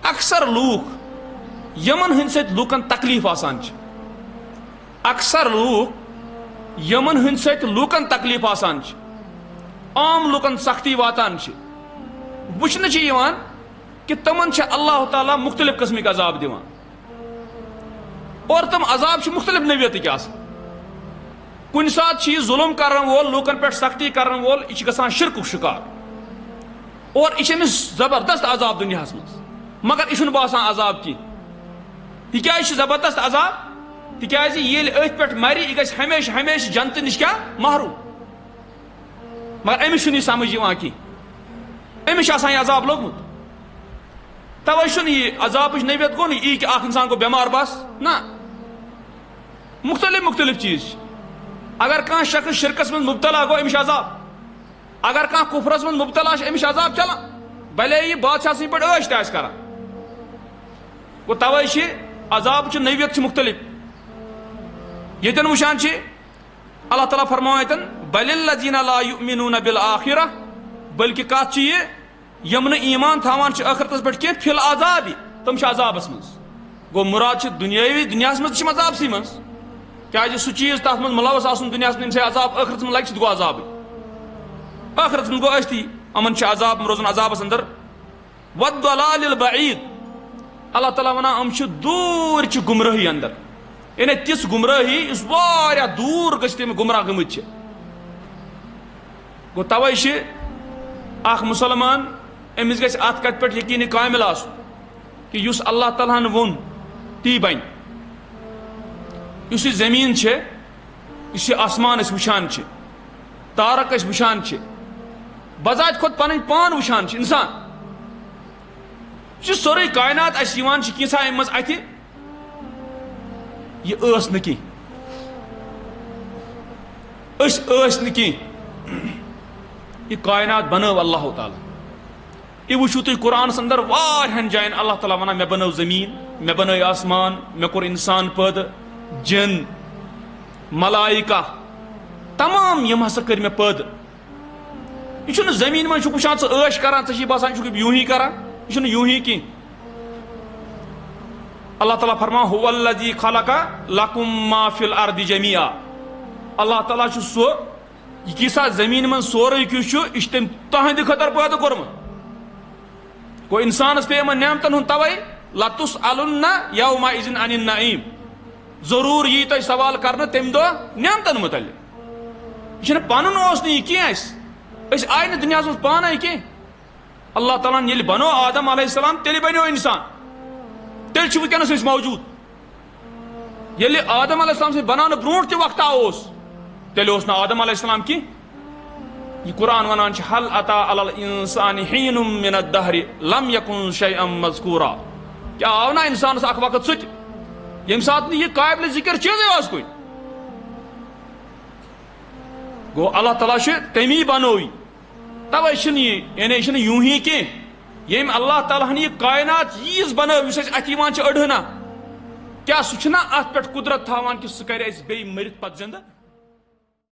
اکثر لوک یمن ہند ست لوکن تکلیف آسان چھ اکثر لوک یمن ہند ست لوکن تکلیف آسان چھ عام لوکن سختی واتان چھ وچھنہ چھ یوان کہ تمن چھ اللہ تعالیٰ مختلف قسمک عذاب دیوان اور تم عذاب چھ مختلف نوعیت کے آسان کن سات چھ ظلم کرن وول لوکن پہ سختی کرن وول یہ گژھان شرک شکار اور یہ زبردست عذاب دنیا مز مگر یہ باسان عذاب کی تکیاز زبردست عذاب تکیاز یل ات پہ مری یہ گژھِ ہمیشہ ہمیشہ جنت نش کیا محروم مگر امس یہ سمجھ کی امس یہ عذاب لوگمت توے یہ عذاب نوعیت گو نا کہ اخ انسان کو بیمار بس نا مختلف مختلف چیز اگر کان شخص شرکس من مبتلا گو امس عذاب اگر کان کفرس من مبتلا امس عذاب چلان بھلے یہ بادشاہ سن پہ عیش تہ کران گو توے عذاب نوعیت مختلف یتن وشان اللہ تعالیٰ فرمایتن بل الذین لا یؤمنون بالآخرہ بلکہ کت یہ یم ایمان تھاوان آخرتس پہ کی فی العذاب تم عذابس مز گو مراد دنیاوی دنیا مز عذاب سی مز کیا سہ چیز تر من ملوث آن دنیا من عذاب آخرت من لگہ گو عذاب آخرت من گو اشتی امن عذاب روزن عذابس اندر والضلال البعید اللہ تعالیٰ ونان دور گمراہی اندر یعنی تس گمراہی اس واریا دور گھس تم گمراہ گمت گو توے اخ مسلمان امس گھس ات کت پہ یقین کامل آسن کہ اس اللہ تعالیٰ ہن وون تی بن اس زمین اس آسمان اس وچان تارک اس وچان بذات خود پن پان وچان انسان سوری کائنات اس کینسا ام مز اتہ یہ ٲس نہٕ کینٛہہ أسۍ ٲسۍ نہٕ کینٛہہ یہ کائنات بنٲو اللہ تعالیٰ یہ وٕچھِو تُہۍ قرآنس اندر واریاہن جاین اللہ تعالیٰ ونان مےٚ بنٲو زمیٖن مےٚ بنٲے آسمان مےٚ کوٚر انسان پٲدٕ جن ملائکہ تمام یم ہسا کٔرۍ مےٚ پٲدٕ یہ چھُنہٕ زمیٖن منٛز چھُکھ وٕچھان ژٕ عٲش کران ژےٚ چھُے باسان چھُکھ یوٗں ہی کران یہ چھُنہٕ یوٗں ہی کینٛہہ اللہ تعالیٰ فرمان هو الذی خلق لکم ما فی الارض جمیعا اللہ تعالیٰ سو یہ کیسا زمین من سورے کس یہ تم تہند خطر پٲدٕ کوٚرمُت گوٚو انسانس پے یمن نعمتن ہُنٛد توے لتسألن یومئذ عن النعیم ضرور یی تۄہہِ سوال کرنہٕ تمہِ دۄہ نعمتن متعلق یہ پنُن اوس نہٕ یہِ کینٛہہ أسۍ آیہِ نہٕ دُنیاہس منٛز پانے کینٛہہ اللہ تعالیٰ ہن ییٚلہِ بنوو آدم علیہ السلام تیٚلہِ بنیو انسان تیل چھ ونکس اس موجود یلی آدم علیہ السلام سے بنانے برونٹ تہ وقتا تیل نا آدم علیہ السلام کی یہ قرآن ونان حل اتا علی الانسان حین من الدہر لم یکن شیئا مذکورا کیا آو نا انسان اخ وقت سچ یم سات یہ قابل ذکر چیز ہے کوئی گو اللہ تعالیٰ تمی بنوی توے یعنی یہ یوں ہی کی یم اللہ تعالیٰ ہن یہ کائنات ییز بنو اس ات اڑہنا کیا سہ ات پہ قدرت تھاوان کہ سہ کر بیٚیہِ مرتھ پتہ زندہ